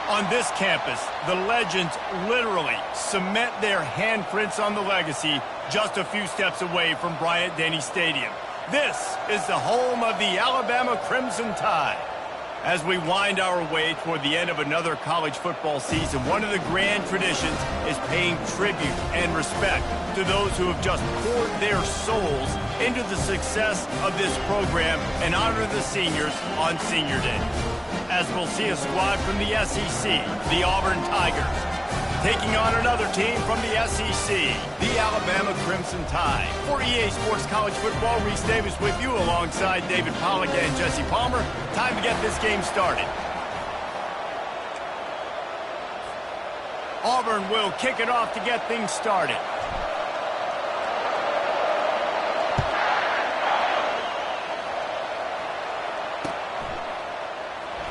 On this campus, the legends literally cement their handprints on the legacy just a few steps away from Bryant-Denny Stadium. This is the home of the Alabama Crimson Tide. As we wind our way toward the end of another college football season, one of the grand traditions is paying tribute and respect to those who have just poured their souls into the success of this program and honor the seniors on Senior Day. As we'll see a squad from the SEC, the Auburn Tigers, taking on another team from the SEC, the Alabama Crimson Tide. For EA Sports College Football, Reese Davis with you alongside David Pollack and Jesse Palmer. Time to get this game started. Auburn will kick it off to get things started.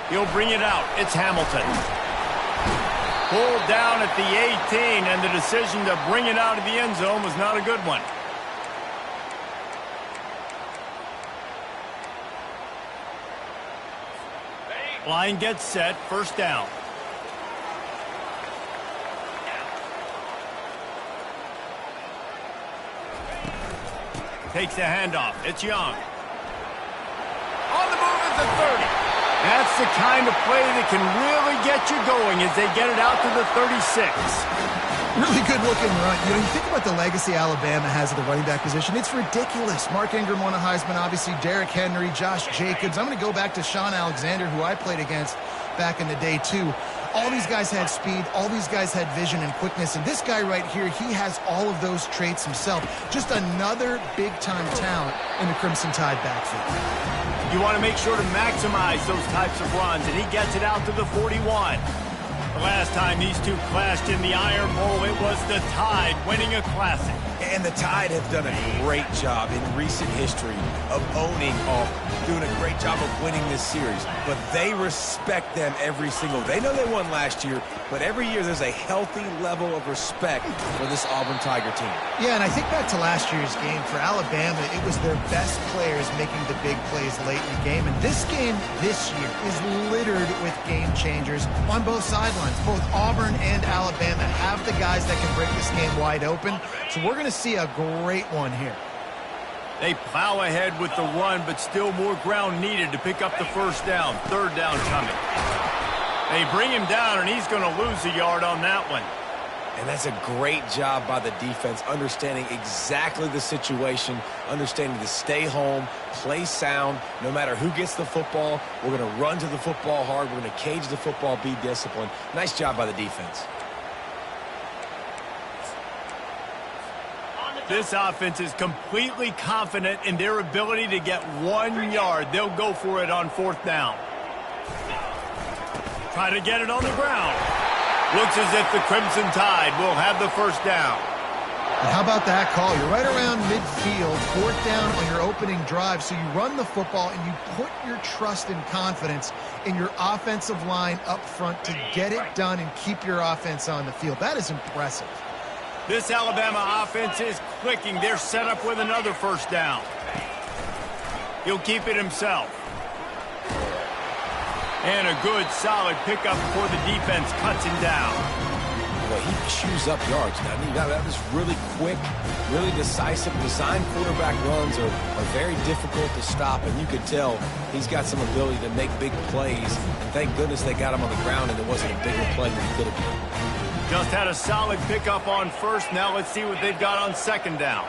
He'll bring it out. It's Hamilton. Pulled down at the 18, and the decision to bring it out of the end zone was not a good one. Line gets set, first down. Takes the handoff. It's Young. On the move at the 30. That's the kind of play that can really get you going as they get it out to the 36. Really good looking run. You think about the legacy Alabama has at the running back position. It's ridiculous. Mark Ingram won a Heisman, obviously. Derrick Henry, Josh Jacobs. I'm going to go back to Sean Alexander, who I played against back in the day, too. All these guys had speed. All these guys had vision and quickness. And this guy right here, he has all of those traits himself. Just another big-time talent in the Crimson Tide backfield. You want to make sure to maximize those types of runs, and he gets it out to the 41. The last time these two clashed in the Iron Bowl, it was the Tide winning a classic. And the Tide have done a great job in recent history of owning Auburn, doing a great job of winning this series. But they respect them every single day. They know they won last year, but every year there's a healthy level of respect for this Auburn Tiger team. Yeah, and I think back to last year's game. For Alabama, it was their best players making the big plays late in the game. And this game this year is littered with game changers on both sidelines. Both Auburn and Alabama have the guys that can break this game wide open. So we're going to see a great one here. They plow ahead with the run, but still more ground needed to pick up the first down. Third down coming. They bring him down, and he's going to lose a yard on that one. And that's a great job by the defense, understanding exactly the situation, understanding to stay home, play sound. No matter who gets the football, we're going to run to the football hard. We're going to cage the football, be disciplined. Nice job by the defense. This offense is completely confident in their ability to get 1 yard. They'll go for it on fourth down. Try to get it on the ground. Looks as if the Crimson Tide will have the first down. And how about that call? You're right around midfield, fourth down on your opening drive. So you run the football and you put your trust and confidence in your offensive line up front to get it done and keep your offense on the field. That is impressive. This Alabama offense is clicking. They're set up with another first down. He'll keep it himself. And a good, solid pickup before the defense cuts him down. Well, he chews up yards. Now, that was really quick, really decisive. Design quarterback runs are very difficult to stop, and you could tell he's got some ability to make big plays. And thank goodness they got him on the ground and it wasn't a bigger play than he could have been. Just had a solid pickup on first. Now let's see what they've got on second down.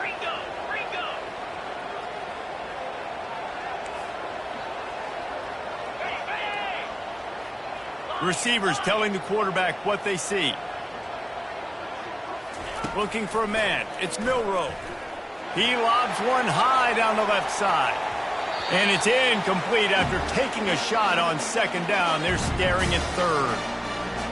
Receivers telling the quarterback what they see. Looking for a man. It's Milroe. He lobs one high down the left side. And it's incomplete after taking a shot on second down. They're staring at third.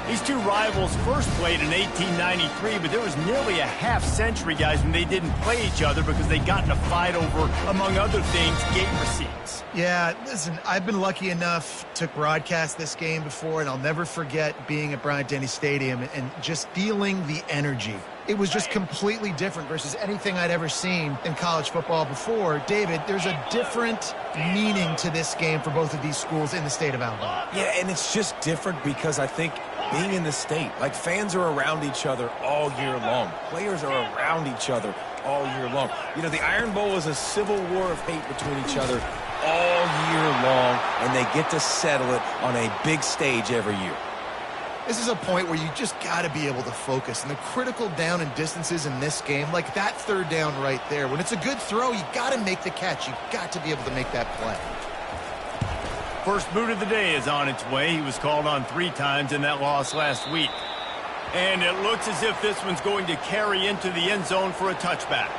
These two rivals first played in 1893, but there was nearly a half-century, guys, when they didn't play each other because they got in a fight over, among other things, gate receipts. Yeah, listen, I've been lucky enough to broadcast this game before, and I'll never forget being at Bryant-Denny Stadium and just feeling the energy It was just completely different versus anything I'd ever seen in college football before. David, there's a different meaning to this game for both of these schools in the state of Alabama. Yeah, and it's just different because I think being in the state, like fans are around each other all year long. Players are around each other all year long. You know, the Iron Bowl is a civil war of hate between each other all year long, and they get to settle it on a big stage every year. This is a point where you just got to be able to focus. And the critical down and distances in this game, like that third down right there, when it's a good throw, you got to make the catch. You've got to be able to make that play. First boot of the day is on its way. He was called on 3 times in that loss last week. And it looks as if this one's going to carry into the end zone for a touchback.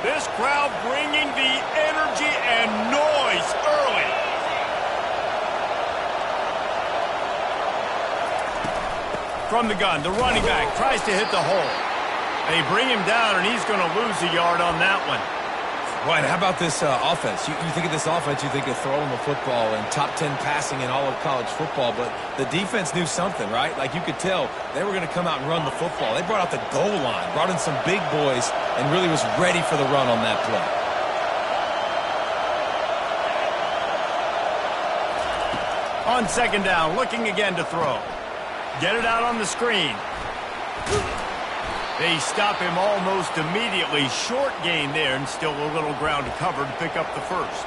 This crowd bringing the energy and noise early. From the gun, the running back tries to hit the hole. They bring him down, and he's going to lose a yard on that one. Right, how about this offense? You think of this offense, you think of throwing the football and top 10 passing in all of college football, but the defense knew something, right? Like you could tell they were going to come out and run the football. They brought out the goal line, brought in some big boys, and really was ready for the run on that play. On second down, looking again to throw. Get it out on the screen. They stop him almost immediately. Short gain there, and still a little ground to cover to pick up the first.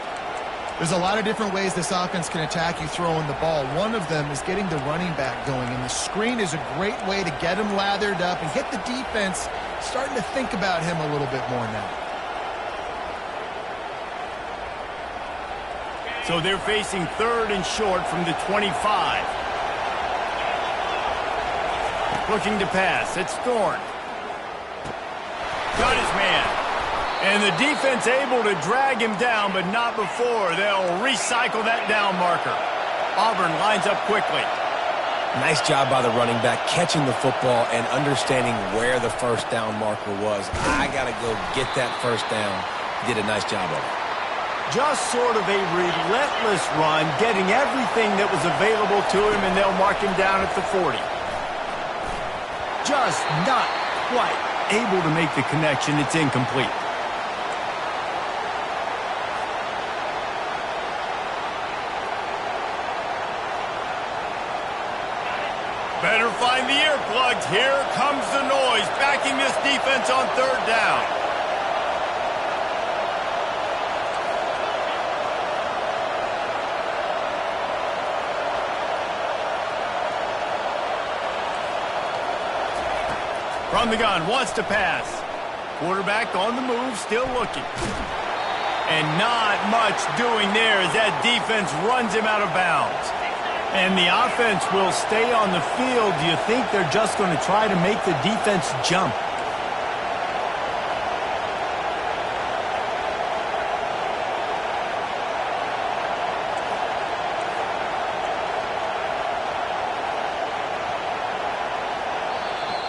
There's a lot of different ways this offense can attack you throwing the ball. One of them is getting the running back going, and the screen is a great way to get him lathered up and get the defense starting to think about him a little bit more now. So they're facing third and short from the 25. Looking to pass. It's Thorne. Got his man. And the defense able to drag him down, but not before. They'll recycle that down marker. Auburn lines up quickly. Nice job by the running back, catching the football and understanding where the first down marker was. I got to go get that first down. Did a nice job of it. Just sort of a relentless run, getting everything that was available to him, and they'll mark him down at the 40. Just not quite able to make the connection. It's incomplete. Better find the earplugs. Here comes the noise, backing this defense on third down. From the gun, wants to pass. Quarterback on the move, still looking. And not much doing there as that defense runs him out of bounds. And the offense will stay on the field. Do you think they're just going to try to make the defense jump?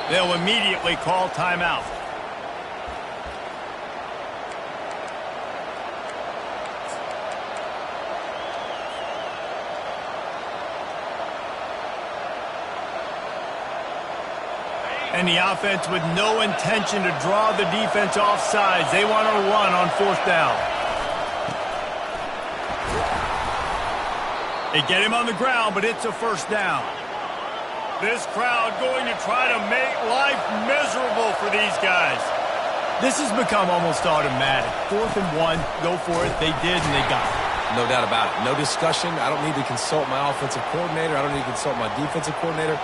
They'll immediately call timeout. And the offense with no intention to draw the defense off sides. They want to run on fourth down. They get him on the ground, but it's a first down. This crowd going to try to make life miserable for these guys. This has become almost automatic. 4th and 1, go for it. They did, and they got it. No doubt about it. No discussion. I don't need to consult my offensive coordinator. I don't need to consult my defensive coordinator.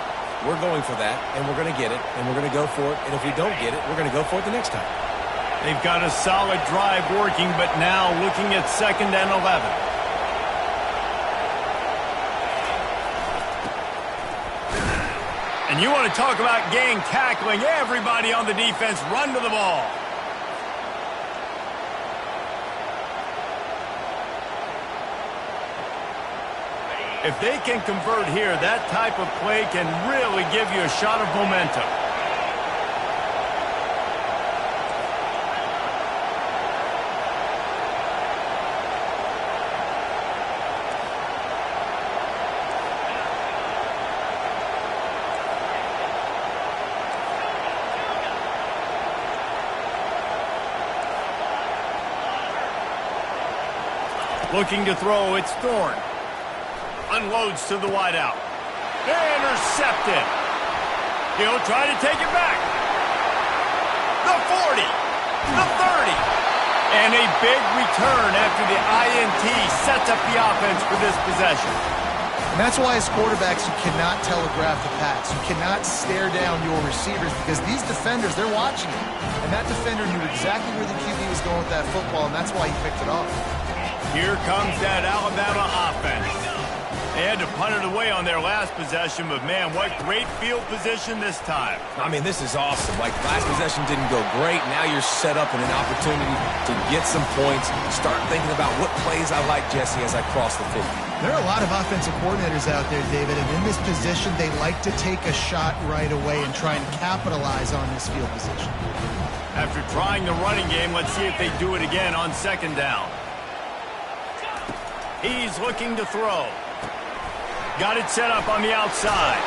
We're going for that, and we're going to get it, and we're going to go for it. And if we don't get it, we're going to go for it the next time. They've got a solid drive working, but now looking at 2nd and 11. And you want to talk about gang tackling. Everybody on the defense run to the ball. If they can convert here, that type of play can really give you a shot of momentum. Looking to throw, it's Thorne. Unloads to the wideout. Intercepted. He'll try to take it back. The 40. The 30. And a big return after the INT sets up the offense for this possession. And that's why as quarterbacks, you cannot telegraph the pass. You cannot stare down your receivers because these defenders, they're watching it. And that defender knew exactly where the QB was going with that football, and that's why he picked it off. Here comes that Alabama offense. They had to punt it away on their last possession, but man, what great field position this time. I mean, this is awesome. Like, last possession didn't go great. Now you're set up in an opportunity to get some points. Start thinking about what plays I like, Jesse, as I cross the 50. There are a lot of offensive coordinators out there, David, and in this position, they like to take a shot right away and try and capitalize on this field position. After trying the running game, let's see if they do it again on second down. He's looking to throw. Got it set up on the outside.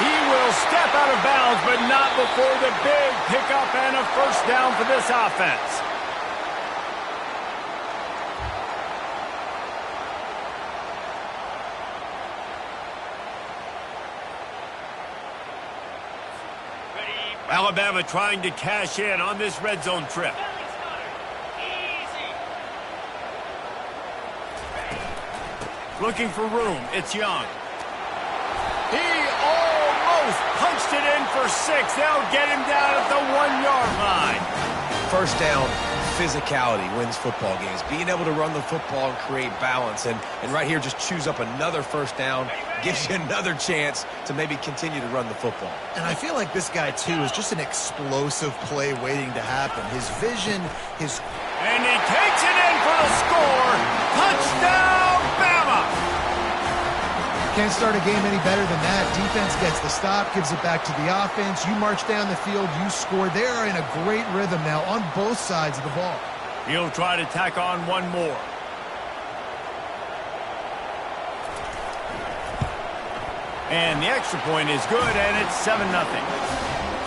He will step out of bounds, but not before the big pickup and a first down for this offense. Alabama trying to cash in on this red zone trip. Looking for room. It's Young. He almost punched it in for 6. They'll get him down at the 1-yard line. First down, physicality wins football games. Being able to run the football and create balance. And right here, just choose up another first down. Gives you another chance to maybe continue to run the football. And I feel like this guy, too, is just an explosive play waiting to happen. His vision, his... And he takes it in for the score. Touchdown, Bama! Can't start a game any better than that. Defense gets the stop, gives it back to the offense. You march down the field, you score. They are in a great rhythm now on both sides of the ball. He'll try to tack on one more. And the extra point is good, and it's 7-0.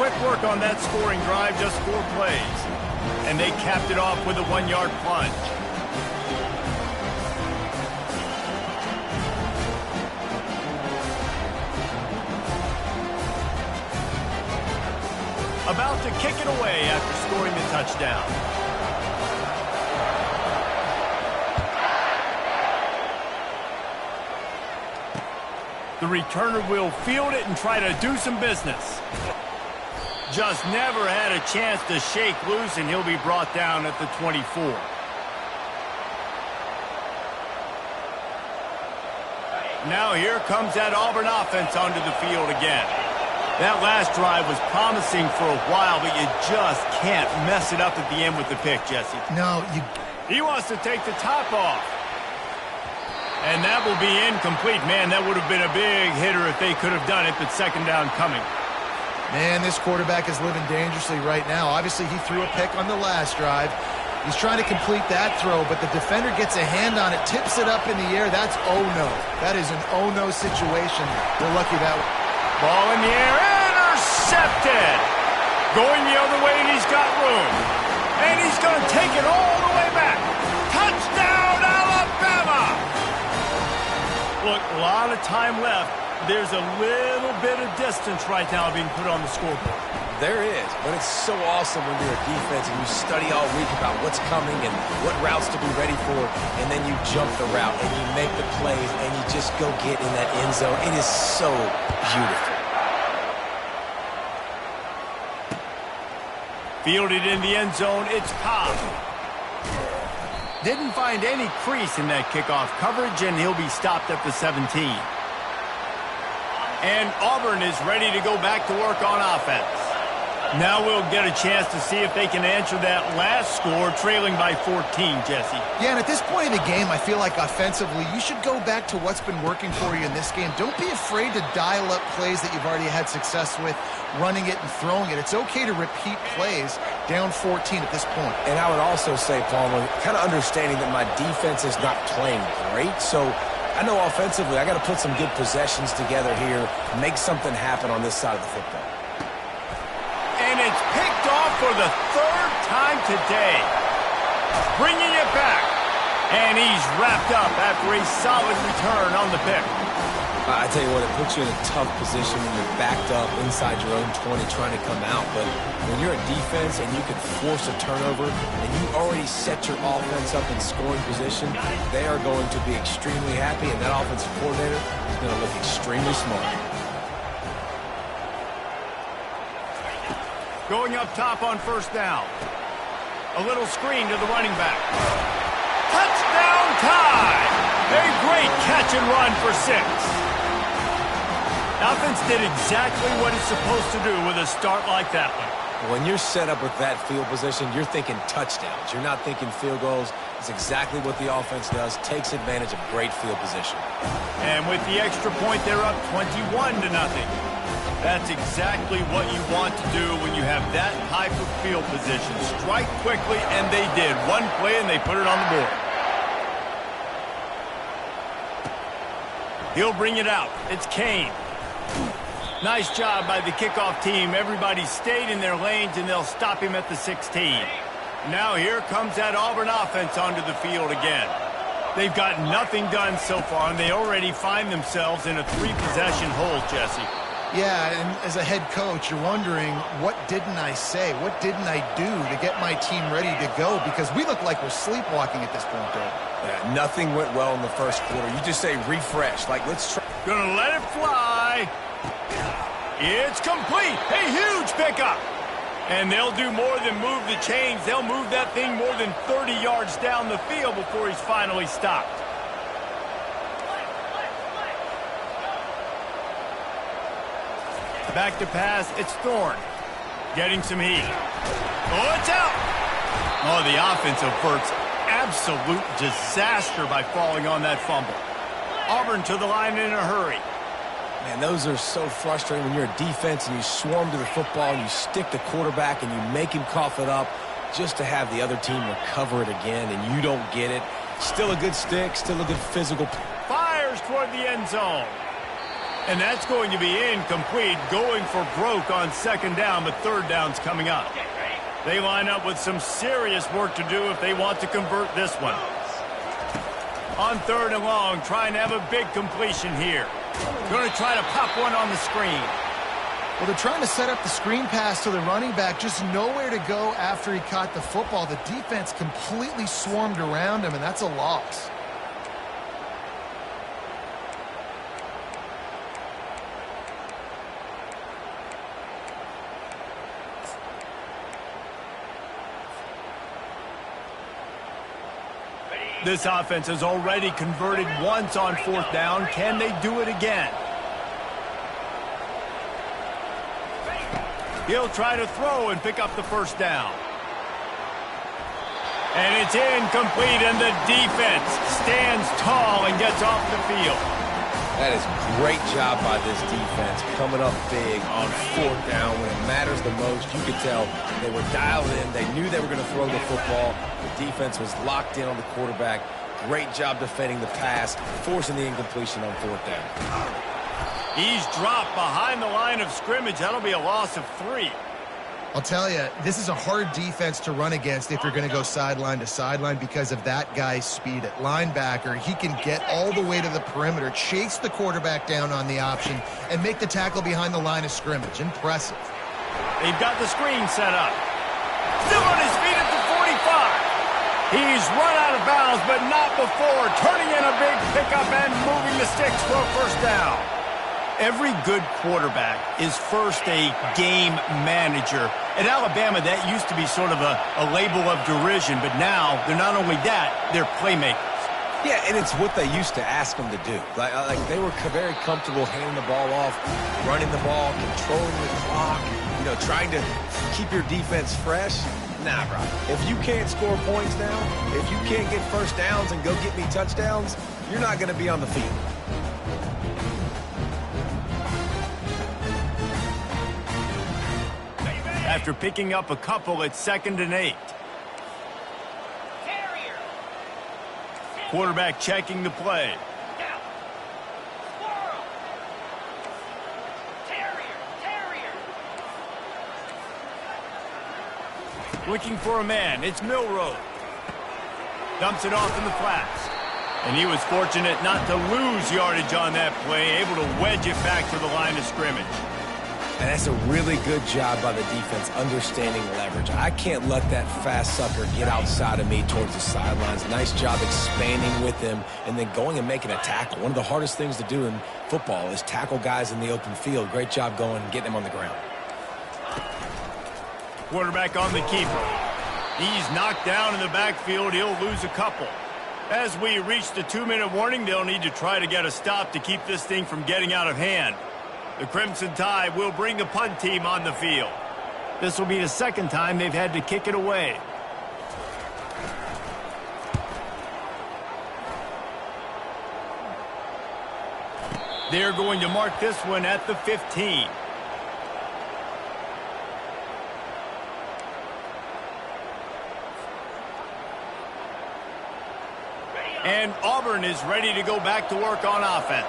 Quick work on that scoring drive, just 4 plays. And they capped it off with a 1-yard plunge. About to kick it away after scoring the touchdown. The returner will field it and try to do some business. Just never had a chance to shake loose, and he'll be brought down at the 24. Now here comes that Auburn offense onto the field again. That last drive was promising for a while, but you just can't mess it up at the end with the pick, Jesse. No, He wants to take the top off. And that will be incomplete. Man, that would have been a big hitter if they could have done it, but second down coming. Man, this quarterback is living dangerously right now. Obviously, he threw a pick on the last drive. He's trying to complete that throw, but the defender gets a hand on it, tips it up in the air. That's oh-no. That is an oh-no situation. They're lucky that way. Ball in the air, intercepted. Going the other way, and he's got room. And he's going to take it all the way back. Touchdown, Alabama! Look, a lot of time left. There's a little bit of distance right now being put on the scoreboard. There is, but it's so awesome when you're a defense and you study all week about what's coming and what routes to be ready for, and then you jump the route and you make the plays and you just go get in that end zone. It is so beautiful. Fielded in the end zone, it's Cobb. Didn't find any crease in that kickoff coverage, and he'll be stopped at the 17. And Auburn is ready to go back to work on offense. Now we'll get a chance to see if they can answer that last score, trailing by 14, Jesse. Yeah, and at this point in the game, I feel like offensively, you should go back to what's been working for you in this game. Don't be afraid to dial up plays that you've already had success with, running it and throwing it. It's okay to repeat plays down 14 at this point. And I would also say, Palmer, kind of understanding that my defense is not playing great, so I know offensively I got to put some good possessions together here, make something happen on this side of the football. And it's picked off for the 3rd time today. Bringing it back. And he's wrapped up after a solid return on the pick. I tell you what, it puts you in a tough position when you're backed up inside your own 20 trying to come out. But when you're a defense and you can force a turnover and you already set your offense up in scoring position, they are going to be extremely happy, and that offensive coordinator is going to look extremely smart. Going up top on first down. A little screen to the running back. Touchdown tie! A great catch and run for 6. Offense did exactly what it's supposed to do with a start like that one. When you're set up with that field position, you're thinking touchdowns. You're not thinking field goals. It's exactly what the offense does, takes advantage of great field position. And with the extra point, they're up 21-0. That's exactly what you want to do when you have that type of field position. Strike quickly, and they did. One play, and they put it on the board. He'll bring it out. It's Kane. Nice job by the kickoff team. Everybody stayed in their lanes, and they'll stop him at the 16. Now here comes that Auburn offense onto the field again. They've got nothing done so far, and they already find themselves in a 3-possession hole, Jesse. Yeah, and as a head coach, you're wondering, what didn't I say? What didn't I do to get my team ready to go? Because we look like we're sleepwalking at this point, Dave. Yeah, nothing went well in the first quarter. You just say refresh. Like, let's try. Gonna let it fly. It's complete. A huge pickup. And they'll do more than move the chains. They'll move that thing more than 30 yards down the field before he's finally stopped. Back to pass. It's Thorne. Getting some heat. Oh, it's out. Oh, the offense averts absolute disaster by falling on that fumble. Auburn to the line in a hurry. Man, those are so frustrating when you're a defense and you swarm to the football and you stick the quarterback and you make him cough it up just to have the other team recover it again and you don't get it. Still a good stick, still a good physical. Fires toward the end zone. And that's going to be incomplete, going for broke on second down, but third down's coming up. They line up with some serious work to do if they want to convert this one. On third and long, trying to have a big completion here. Going to try to pop one on the screen. Well, they're trying to set up the screen pass to the running back, just nowhere to go after he caught the football. The defense completely swarmed around him, and that's a loss. This offense has already converted once on fourth down. Can they do it again? He'll try to throw and pick up the first down. And it's incomplete, and the defense stands tall and gets off the field. That is great job by this defense, coming up big on fourth down when it matters the most. You could tell they were dialed in. They knew they were going to throw the football. The defense was locked in on the quarterback. Great job defending the pass, forcing the incompletion on fourth down. He's dropped behind the line of scrimmage. That'll be a loss of 3. I'll tell you, this is a hard defense to run against if you're going to go sideline to sideline because of that guy's speed at linebacker. He can get all the way to the perimeter, chase the quarterback down on the option, and make the tackle behind the line of scrimmage. Impressive. They've got the screen set up. Still on his feet at the 45. He's run out of bounds, but not before. Turning in a big pickup and moving the sticks for a first down. Every good quarterback is first a game manager. At Alabama, that used to be sort of a label of derision, but now they're not only that, they're playmakers. Yeah, and it's what they used to ask them to do. Like they were very comfortable handing the ball off, running the ball, controlling the clock, trying to keep your defense fresh. Nah, bro. If you can't score points now, if you can't get first downs and go get me touchdowns, you're not going to be on the field. After picking up a couple, it's 2nd and 8. Quarterback checking the play. Looking for a man. It's Milroe. Dumps it off in the flats. And he was fortunate not to lose yardage on that play, able to wedge it back to the line of scrimmage. And that's a really good job by the defense understanding leverage. I can't let that fast sucker get outside of me towards the sidelines. Nice job expanding with him and then going and making a tackle. One of the hardest things to do in football is tackle guys in the open field. Great job going and getting them on the ground. Quarterback on the keeper. He's knocked down in the backfield. He'll lose a couple. As we reach the 2-minute warning, they'll need to try to get a stop to keep this thing from getting out of hand. The Crimson Tide will bring the punt team on the field. This will be the second time they've had to kick it away. They're going to mark this one at the 15. And Auburn is ready to go back to work on offense.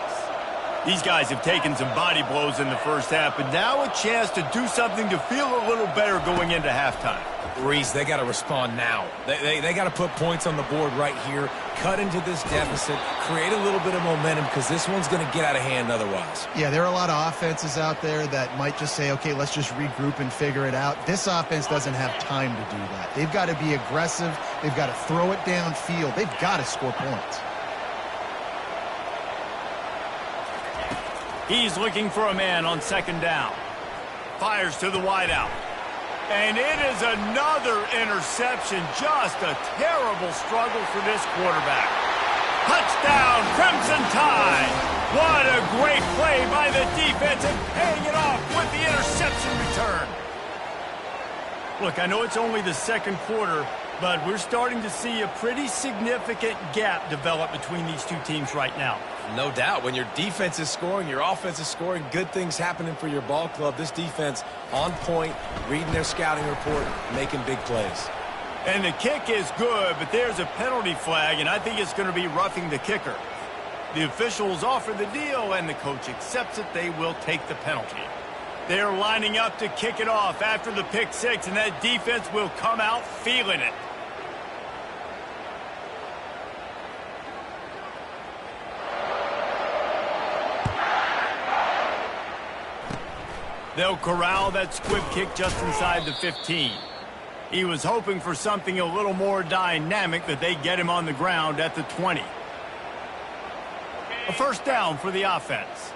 These guys have taken some body blows in the first half, but now a chance to do something to feel a little better going into halftime. Reese, they got to respond now. They got to put points on the board right here, cut into this deficit, create a little bit of momentum because this one's going to get out of hand otherwise. Yeah, there are a lot of offenses out there that might just say, okay, let's just regroup and figure it out. This offense doesn't have time to do that. They've got to be aggressive. They've got to throw it downfield. They've got to score points. He's looking for a man on second down. Fires to the wideout. And it is another interception. Just a terrible struggle for this quarterback. Touchdown, Crimson Tide. What a great play by the defense and paying it off with the interception return. Look, I know it's only the second quarter, but we're starting to see a pretty significant gap develop between these two teams right now. No doubt. When your defense is scoring, your offense is scoring, good things happening for your ball club. This defense on point, reading their scouting report, making big plays. And the kick is good, but there's a penalty flag, and I think it's going to be roughing the kicker. The officials offer the deal, and the coach accepts it. They will take the penalty. They're lining up to kick it off after the pick six, and that defense will come out feeling it. They'll corral that squib kick just inside the 15. He was hoping for something a little more dynamic, that they get him on the ground at the 20. A first down for the offense.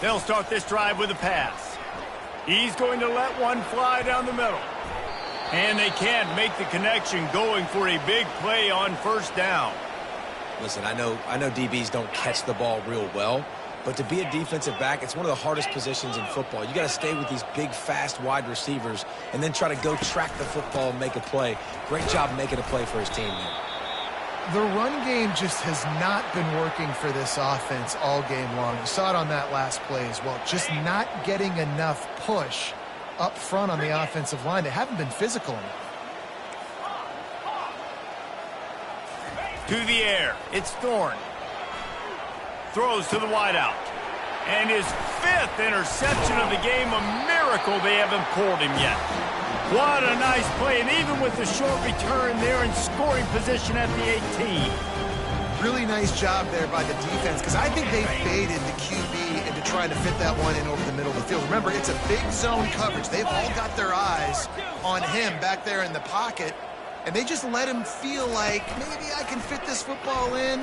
They'll start this drive with a pass. He's going to let one fly down the middle. And they can't make the connection, going for a big play on first down. Listen, I know DBs don't catch the ball real well, but to be a defensive back, it's one of the hardest positions in football. You got to stay with these big, fast wide receivers and then try to go track the football and make a play. Great job making a play for his team there. The run game just has not been working for this offense all game long. You saw it on that last play as well. Just not getting enough push up front on the offensive line. They haven't been physical enough. To the air, it's Thorne. Throws to the wideout. And his fifth interception of the game, a miracle they haven't pulled him yet. What a nice play, and even with the short return, they're in scoring position at the 18. Really nice job there by the defense, because I think they baited the QB into trying to fit that one in over the middle of the field. Remember, it's a big zone coverage. They've all got their eyes on him back there in the pocket. And they just let him feel like, maybe I can fit this football in.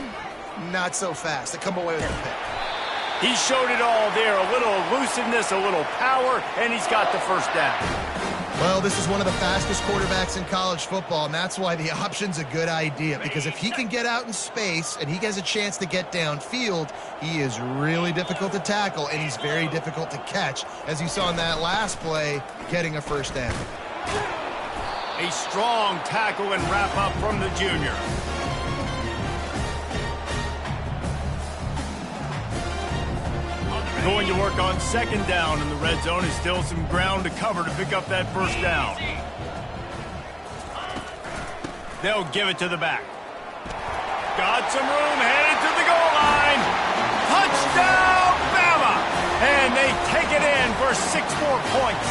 Not so fast. They come away with a pick. He showed it all there. A little elusiveness, a little power, and he's got the first down. Well, this is one of the fastest quarterbacks in college football, and that's why the option's a good idea. Because if he can get out in space and he has a chance to get downfield, he is really difficult to tackle, and he's very difficult to catch. As you saw in that last play, getting a first down. A strong tackle and wrap-up from the junior. Going to work on second down in the red zone. Is still some ground to cover to pick up that first down. They'll give it to the back. Got some room, headed to the goal line. Touchdown, Bama! And they take it in for 6 more points.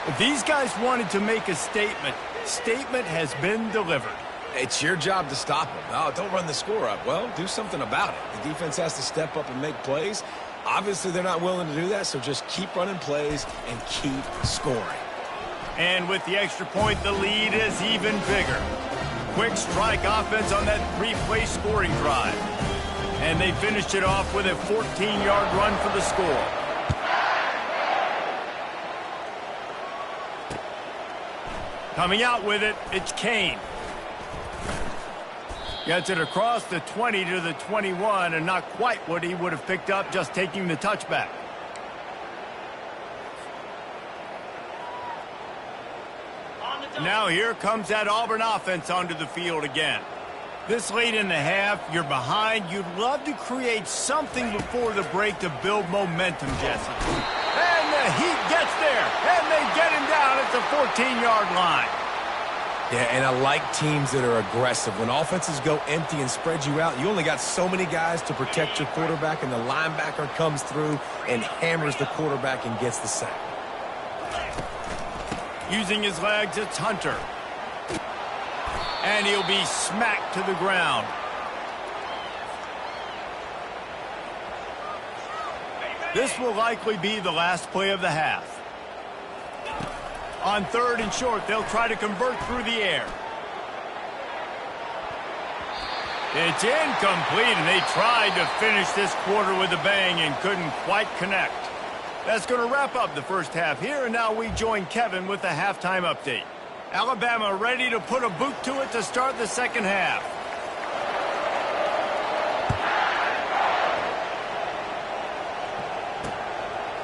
If these guys wanted to make a statement, statement has been delivered. It's your job to stop them. Oh, don't run the score up. Well, do something about it. The defense has to step up and make plays. Obviously, they're not willing to do that, so just keep running plays and keep scoring. And with the extra point, the lead is even bigger. Quick strike offense on that three-play scoring drive. And they finished it off with a 14-yard run for the score. Coming out with it, it's Kane. Gets it across the 20 to the 21, and not quite what he would have picked up just taking the touchback. Now here comes that Auburn offense onto the field again. This late in the half, you're behind. You'd love to create something before the break to build momentum, Jesse. And the Heat gets there, and they get him down at the 14-yard line. Yeah, and I like teams that are aggressive. When offenses go empty and spread you out, you only got so many guys to protect your quarterback, and the linebacker comes through and hammers the quarterback and gets the sack. Using his legs, it's Hunter. And he'll be smacked to the ground. This will likely be the last play of the half. On 3rd and short, they'll try to convert through the air. It's incomplete, and they tried to finish this quarter with a bang and couldn't quite connect. That's going to wrap up the first half here, and now we join Kevin with the halftime update. Alabama ready to put a boot to it to start the second half.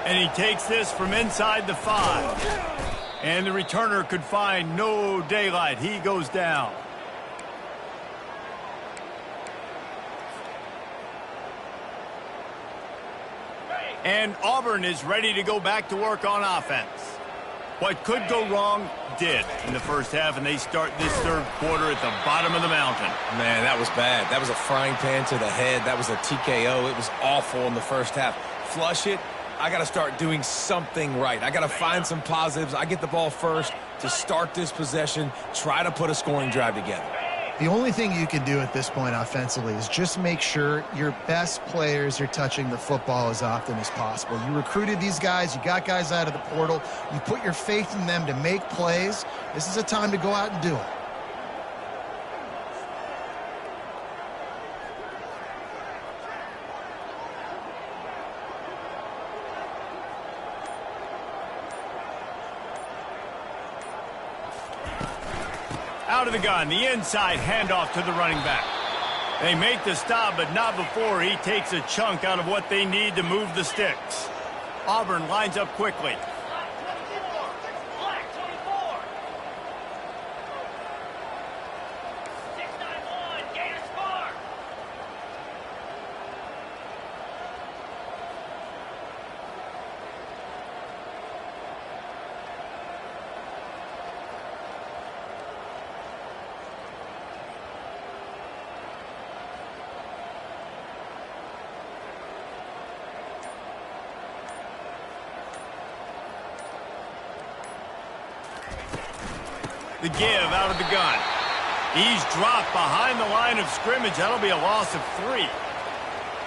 And he takes this from inside the 5. And the returner could find no daylight. He goes down. And Auburn is ready to go back to work on offense. What could go wrong did in the first half, and they start this third quarter at the bottom of the mountain. Man, that was bad. That was a frying pan to the head. That was a TKO. It was awful in the first half. Flush it. I got to start doing something right. I got to find some positives. I get the ball first to start this possession, try to put a scoring drive together. The only thing you can do at this point offensively is just make sure your best players are touching the football as often as possible. You recruited these guys. You got guys out of the portal. You put your faith in them to make plays. This is a time to go out and do it. Out of the gun, the inside handoff to the running back. They make the stop, but not before he takes a chunk out of what they need to move the sticks. Auburn lines up quickly. The give out of the gun. He's dropped behind the line of scrimmage. That'll be a loss of 3.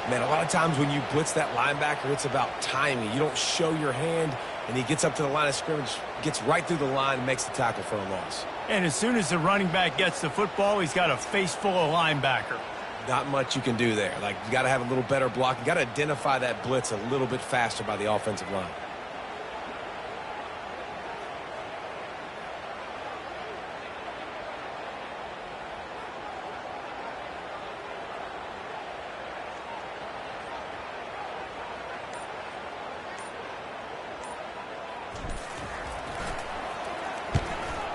Man, a lot of times when you blitz that linebacker, it's about timing. You don't show your hand, and he gets up to the line of scrimmage, gets right through the line, and makes the tackle for a loss. And as soon as the running back gets the football, he's got a face full of linebacker. Not much you can do there. Like, you got to have a little better block. You got to identify that blitz a little bit faster by the offensive line.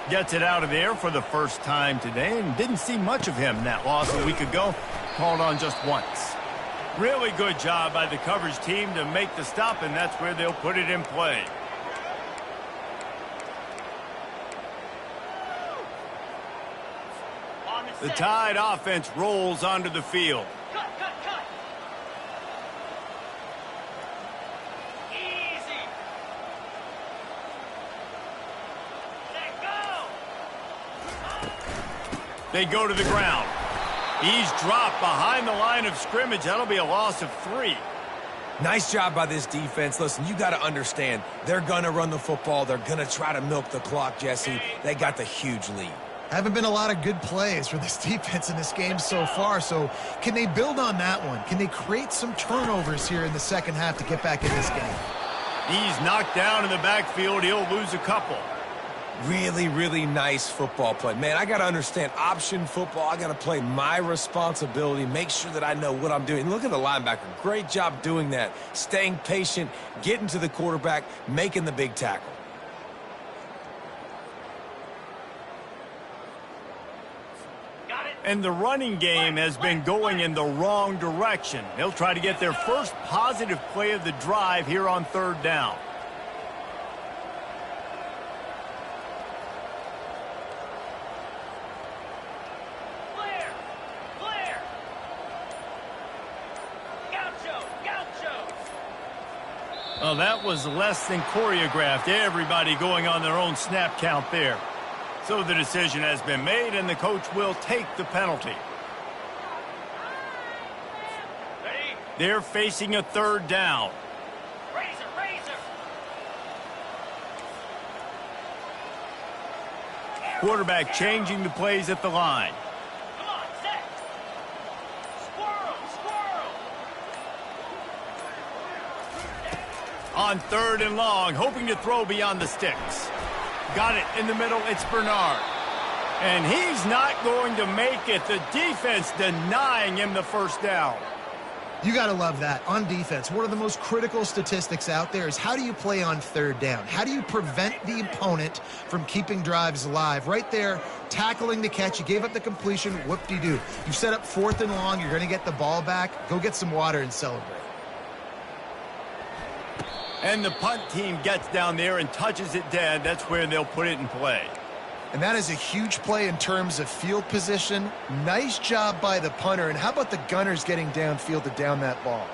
Gets it out of there for the first time today, and didn't see much of him in that loss a week ago. Called on just once. Really good job by the coverage team to make the stop, and that's where they'll put it in play. The Tide offense rolls onto the field. They go to the ground. He's dropped behind the line of scrimmage. That'll be a loss of 3. Nice job by this defense. Listen, you got to understand, they're going to run the football. They're going to try to milk the clock, Jesse. They got the huge lead. Haven't been a lot of good plays for this defense in this game so far, so can they build on that one? Can they create some turnovers here in the second half to get back in this game? He's knocked down in the backfield. He'll lose a couple. Really, really nice football play. Man, I got to understand option football. I got to play my responsibility, make sure that I know what I'm doing. Look at the linebacker. Great job doing that. Staying patient, getting to the quarterback, making the big tackle. And the running game has been going in the wrong direction. They'll try to get their first positive play of the drive here on 3rd down. Well, that was less than choreographed. Everybody going on their own snap count there. So the decision has been made, and the coach will take the penalty. They're facing a 3rd down. Quarterback changing the plays at the line. On 3rd and long, hoping to throw beyond the sticks. Got it in the middle, it's Bernard. And he's not going to make it. The defense denying him the first down. You got to love that. On defense, one of the most critical statistics out there is how do you play on 3rd down? How do you prevent the opponent from keeping drives alive? Right there, tackling the catch. You gave up the completion. Whoop-de-doo. You set up 4th and long. You're going to get the ball back. Go get some water and celebrate. And the punt team gets down there and touches it dead. That's where they'll put it in play. And that is a huge play in terms of field position. Nice job by the punter. And how about the Gunners getting downfield to down that ball?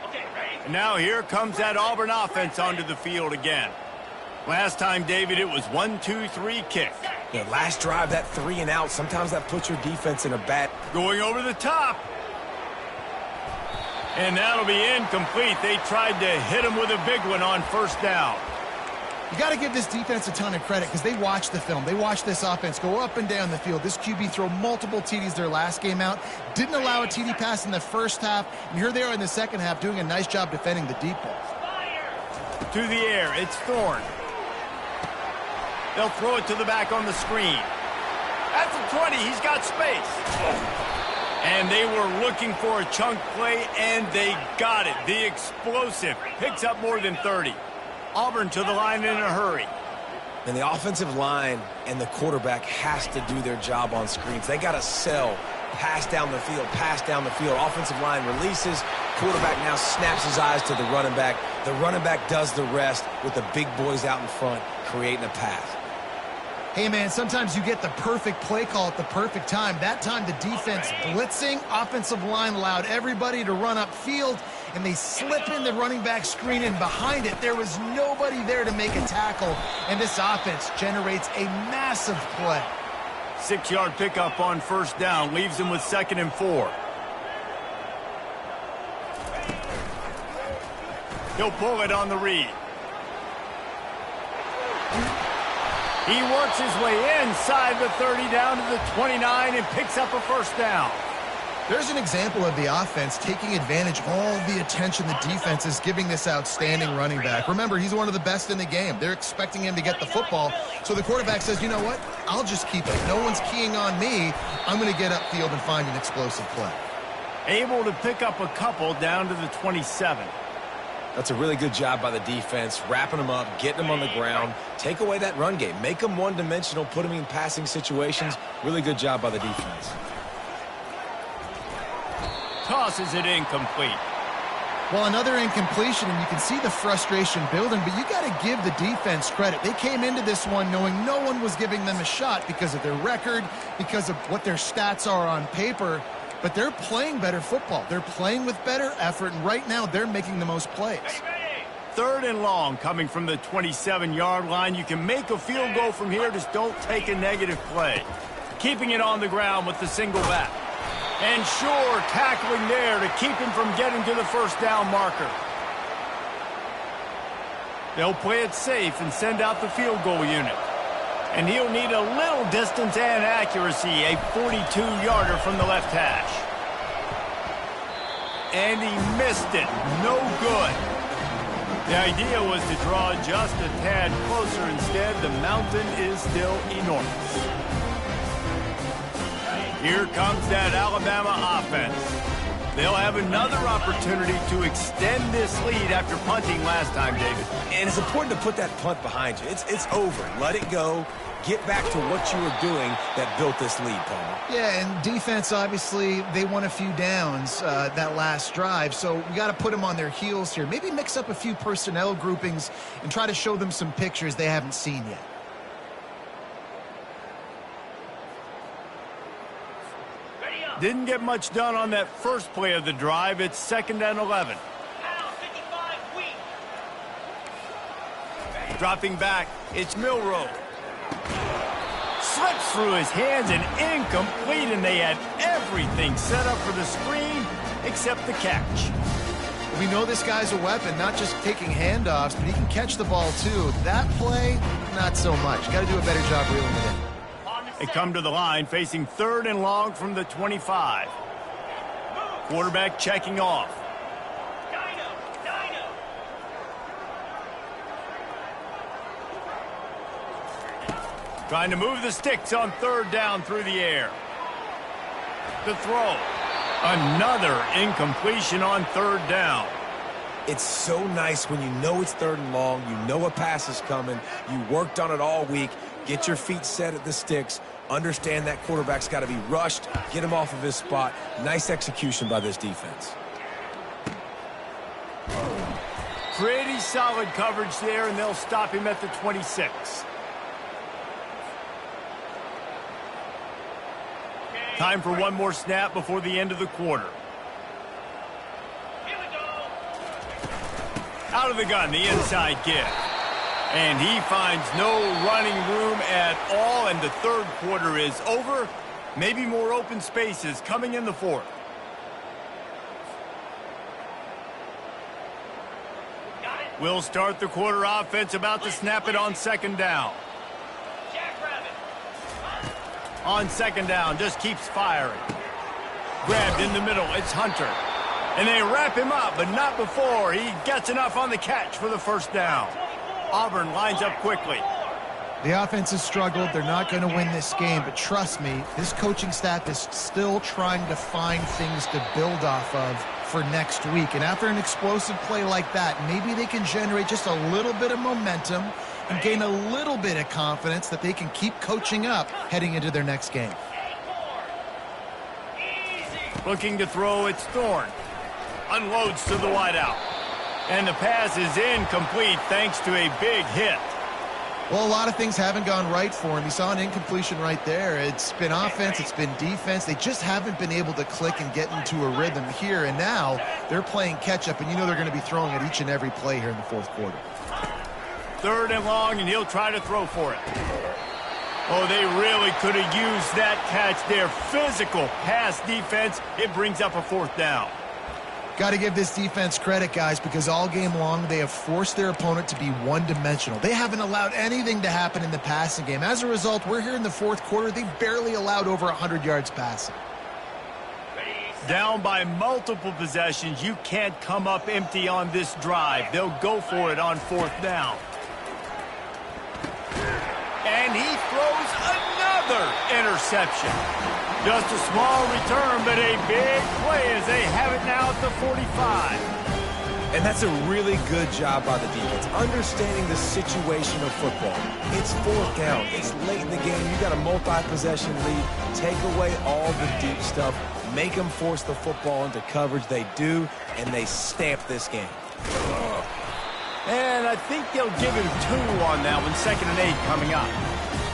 And now here comes that Auburn offense onto the field again. Last time, David, it was 1-2-3 kick. Yeah, last drive, that 3 and out. Sometimes that puts your defense in a bad... Going over the top. And that'll be incomplete. They tried to hit him with a big one on 1st down. You got to give this defense a ton of credit because they watched the film. They watched this offense go up and down the field. This QB throw multiple TDs their last game out. Didn't allow a TD pass in the first half. And here they are in the second half doing a nice job defending the deep ball. To the air, it's Thorne. They'll throw it to the back on the screen. At the 20, he's got space. And they were looking for a chunk play, and they got it. The explosive picks up more than 30. Auburn to the line in a hurry. And the offensive line and the quarterback has to do their job on screens. They got to sell. Pass down the field, pass down the field. Offensive line releases. Quarterback now snaps his eyes to the running back. The running back does the rest with the big boys out in front, creating a pass. Hey, man, sometimes you get the perfect play call at the perfect time. That time, the defense blitzing. Offensive line allowed everybody to run upfield, and they slip in the running back screen, and behind it, there was nobody there to make a tackle, and this offense generates a massive play. 6-yard pickup on 1st down, leaves them with 2nd and 4. He'll pull it on the read. He works his way inside the 30 down to the 29 and picks up a 1st down. There's an example of the offense taking advantage of all the attention the defense is giving this outstanding running back. Remember, he's one of the best in the game. They're expecting him to get the football. So the quarterback says, you know what? I'll just keep it. No one's keying on me. I'm going to get upfield and find an explosive play. Able to pick up a couple down to the 27. That's a really good job by the defense, wrapping them up, getting them on the ground. Take away that run game. Make them one-dimensional, put them in passing situations. Really good job by the defense. Tosses it incomplete. Well, another incompletion, and you can see the frustration building, but you got to give the defense credit. They came into this one knowing no one was giving them a shot because of their record, because of what their stats are on paper. But they're playing better football. They're playing with better effort, and right now they're making the most plays. 3rd and long coming from the 27-yard line. You can make a field goal from here, just don't take a negative play. keeping it on the ground with the single back. And sure, tackling there to keep him from getting to the first down marker. They'll play it safe and send out the field goal unit. And he'll need a little distance and accuracy, a 42-yarder from the left hash. And he missed it. No good. The idea was to draw just a tad closer. Instead, the mountain is still enormous. Here comes that Alabama offense. They'll have another opportunity to extend this lead after punting last time, David. And it's important to put that punt behind you. It's over. Let it go. Get back to what you were doing that built this lead, Palmer. Yeah, and defense, obviously, they won a few downs that last drive, so we got to put them on their heels here. Maybe mix up a few personnel groupings and try to show them some pictures they haven't seen yet. Didn't get much done on that first play of the drive. It's 2nd and 11. Dropping back, it's Milroe. Slips through his hands and incomplete, and they had everything set up for the screen except the catch. We know this guy's a weapon, not just taking handoffs, but he can catch the ball too. That play, not so much. Got to do a better job reeling it in. They come to the line facing 3rd and long from the 25. Quarterback checking off. Trying to move the sticks on 3rd down through the air. The throw. Another incompletion on 3rd down. It's so nice when you know it's 3rd and long, you know a pass is coming, you worked on it all week, get your feet set at the sticks, understand that quarterback's got to be rushed, get him off of his spot. Nice execution by this defense. Pretty solid coverage there, and they'll stop him at the 26. Time for one more snap before the end of the quarter. Out of the gun, the inside give. And he finds no running room at all, and the 3rd quarter is over. Maybe more open spaces coming in the 4th. We'll start the quarter offense, about to snap it on 2nd down. On 2nd down, just keeps firing. Grabbed in the middle, it's Hunter. And they wrap him up, but not before he gets enough on the catch for the first down. Auburn lines up quickly. The offense has struggled. They're not going to win this game, but trust me, this coaching staff is still trying to find things to build off of for next week. And after an explosive play like that, maybe they can generate just a little bit of momentum and gain a little bit of confidence that they can keep coaching up heading into their next game. Looking to throw, it's Thorne. Unloads to the wideout. And the pass is incomplete thanks to a big hit. Well, a lot of things haven't gone right for him. You saw an incompletion right there. It's been offense, it's been defense. They just haven't been able to click and get into a rhythm here. And now they're playing catch-up, and you know they're going to be throwing at each and every play here in the 4th quarter. 3rd and long, and he'll try to throw for it. Oh, they really could have used that catch there. Physical pass defense. It brings up a 4th down. Got to give this defense credit, guys, because all game long they have forced their opponent to be one-dimensional. They haven't allowed anything to happen in the passing game. As a result, we're here in the 4th quarter. They barely allowed over 100 yards passing. Down by multiple possessions. You can't come up empty on this drive. They'll go for it on 4th down. And he throws another interception. Just a small return, but a big play as they have it now at the 45. And that's a really good job by the defense, understanding the situation of football. It's 4th down. It's late in the game. You got a multi-possession lead. Take away all the deep stuff. Make them force the football into coverage. They do, and they stamp this game. And I think they'll give him 2 on that one. 2nd and 8 coming up.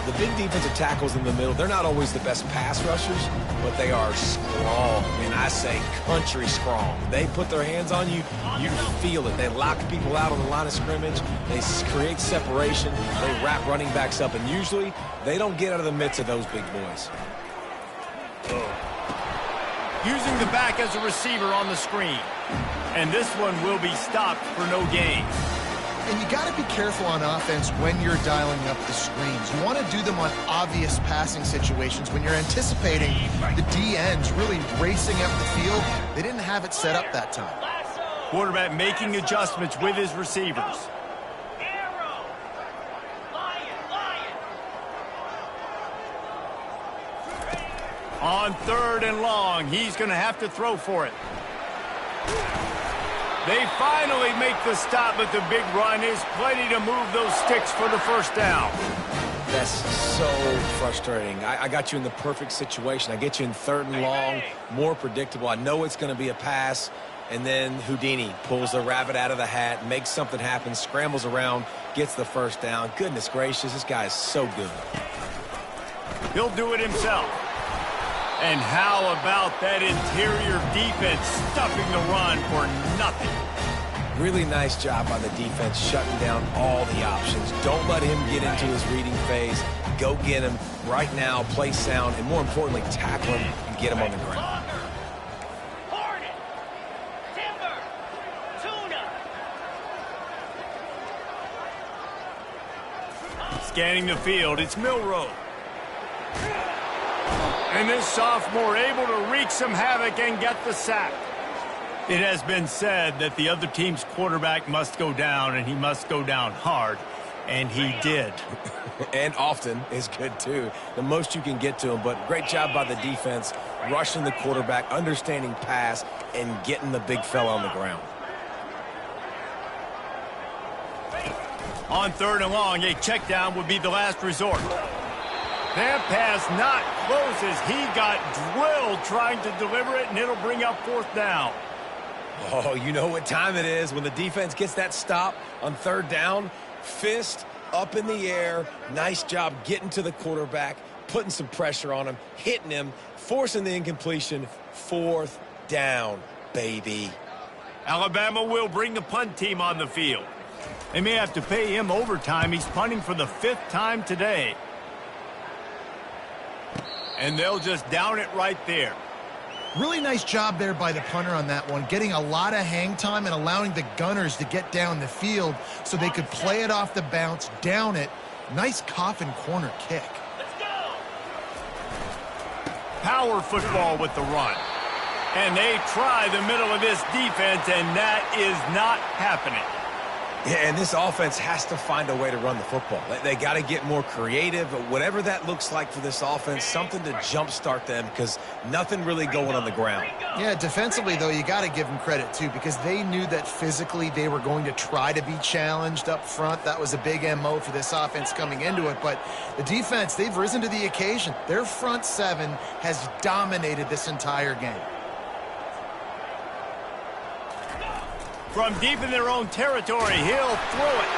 The big defensive tackles in the middle, they're not always the best pass rushers, but they are strong, and I say country strong. They put their hands on you, you feel it. They lock people out on the line of scrimmage. They create separation. They wrap running backs up, and usually they don't get out of the midst of those big boys. using the back as a receiver on the screen. And this one will be stopped for no gain. And you got to be careful on offense when you're dialing up the screens. You want to do them on obvious passing situations when you're anticipating the D-ends really racing up the field. They didn't have it set up that time. Quarterback making adjustments with his receivers. On 3rd and long, he's going to have to throw for it. They finally make the stop, but the big run is plenty to move those sticks for the first down. That's so frustrating. I got you in the perfect situation. I get you in 3rd and long, more predictable. I know it's going to be a pass, and then Houdini pulls the rabbit out of the hat, makes something happen, scrambles around, gets the first down. Goodness gracious, this guy is so good. He'll do it himself. And how about that interior defense stuffing the run for nothing? Really nice job by the defense shutting down all the options. Don't let him get into his reading phase. Go get him right now, play sound, and more importantly, tackle him and get him on the ground. Scanning the field, it's Milroe. And this sophomore able to wreak some havoc and get the sack. It has been said that the other team's quarterback must go down, and he must go down hard. And he did. And often is good, too. The most you can get to him, but great job by the defense, rushing the quarterback, understanding pass, and getting the big fella on the ground. On 3rd and long, a check down would be the last resort. That pass not close as he got drilled trying to deliver it, and it'll bring up 4th down. Oh, you know what time it is when the defense gets that stop on 3rd down. Fist up in the air. Nice job getting to the quarterback, putting some pressure on him, hitting him, forcing the incompletion. 4th down, baby. Alabama will bring the punt team on the field. They may have to pay him overtime. He's punting for the 5th time today. And they'll just down it right there. Really nice job there by the punter on that one, getting a lot of hang time and allowing the Gunners to get down the field so they could play it off the bounce, down it. Nice coffin corner kick. Let's go. Power football with the run. And they try the middle of this defense, and that is not happening. Yeah, and this offense has to find a way to run the football. They got to get more creative, whatever that looks like for this offense, something to jumpstart them because nothing really going on the ground. Yeah, defensively, though, you got to give them credit, too, because they knew that physically they were going to try to be challenged up front. That was a big MO for this offense coming into it. But the defense, they've risen to the occasion. Their front 7 has dominated this entire game. From deep in their own territory, he'll throw it.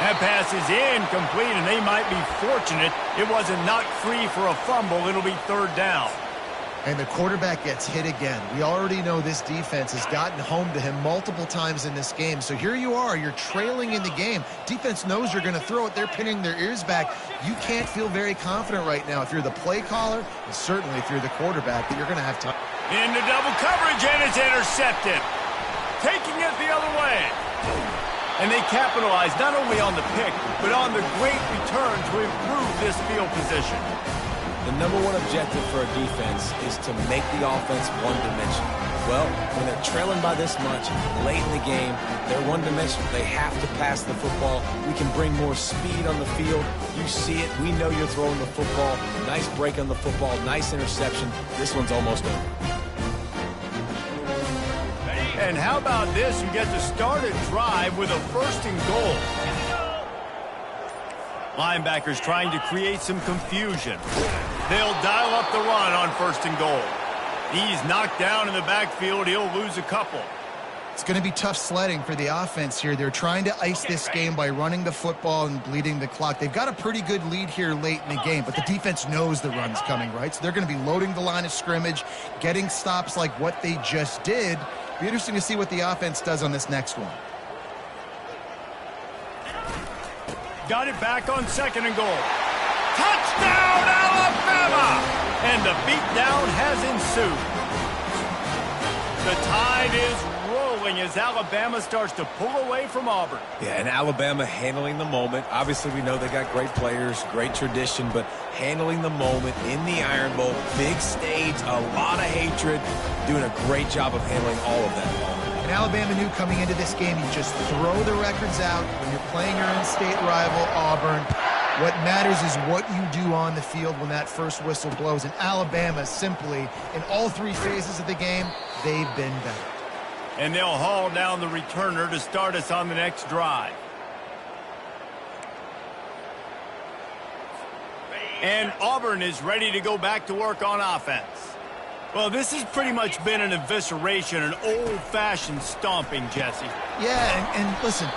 That pass is incomplete, and they might be fortunate it wasn't knocked free for a fumble. It'll be 3rd down. And the quarterback gets hit again. We already know this defense has gotten home to him multiple times in this game. So here you are, you're trailing in the game. Defense knows you're going to throw it. They're pinning their ears back. You can't feel very confident right now if you're the play caller, and certainly if you're the quarterback, that you're going to have time. Into double coverage, and it's intercepted. Taking it the other way. And they capitalize not only on the pick, but on the great return to improve this field position. The number one objective for a defense is to make the offense one-dimensional. Well, when they're trailing by this much, late in the game, they're one-dimensional. They have to pass the football. We can bring more speed on the field. You see it. We know you're throwing the football. Nice break on the football. Nice interception. This one's almost over. And how about this? You get to start a drive with a 1st and goal. Linebackers trying to create some confusion. They'll dial up the run on 1st and goal. He's knocked down in the backfield. He'll lose a couple. It's going to be tough sledding for the offense here. They're trying to ice this game by running the football and bleeding the clock. They've got a pretty good lead here late in the game, but the defense knows the run's coming, right? So they're going to be loading the line of scrimmage, getting stops like what they just did. Be interesting to see what the offense does on this next one. Got it back on 2nd and goal. Touchdown, Alabama! And the beatdown has ensued. The tide is rolling as Alabama starts to pull away from Auburn. Yeah, and Alabama handling the moment. Obviously, we know they got great players, great tradition, but handling the moment in the Iron Bowl, big stage, a lot of hatred, doing a great job of handling all of that. And Alabama knew coming into this game, you just throw the records out when you're playing your in-state rival, Auburn. What matters is what you do on the field when that first whistle blows. And Alabama simply, in all three phases of the game, they've been better. And they'll haul down the returner to start us on the next drive. And Auburn is ready to go back to work on offense. Well, this has pretty much been an evisceration, an old-fashioned stomping, Jesse. Yeah, and listen,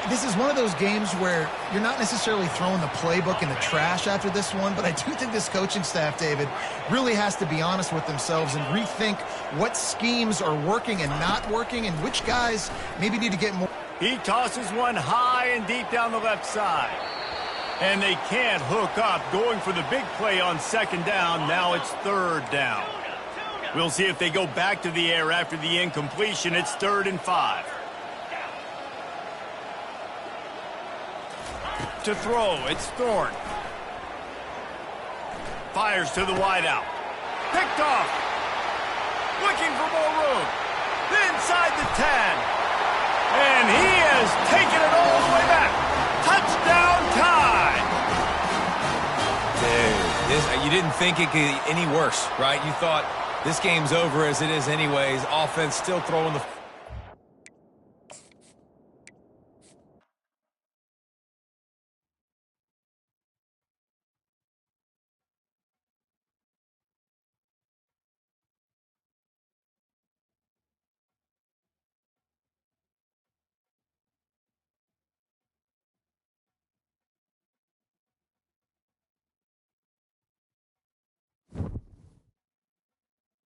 this is one of those games where you're not necessarily throwing the playbook in the trash after this one, but I do think this coaching staff, David, really has to be honest with themselves and rethink what schemes are working and not working and which guys maybe need to get more. He tosses one high and deep down the left side. And they can't hook up, going for the big play on second down. Now it's third down. We'll see if they go back to the air after the incompletion. It's 3rd and 5. To throw, it's Thorne. Fires to the wideout. Picked off. Looking for more room. Inside the 10. And he has taken it all the way back. Touchdown time. Dude, you didn't think it could get any worse, right? You thought this game's over as it is anyways. Offense still throwing the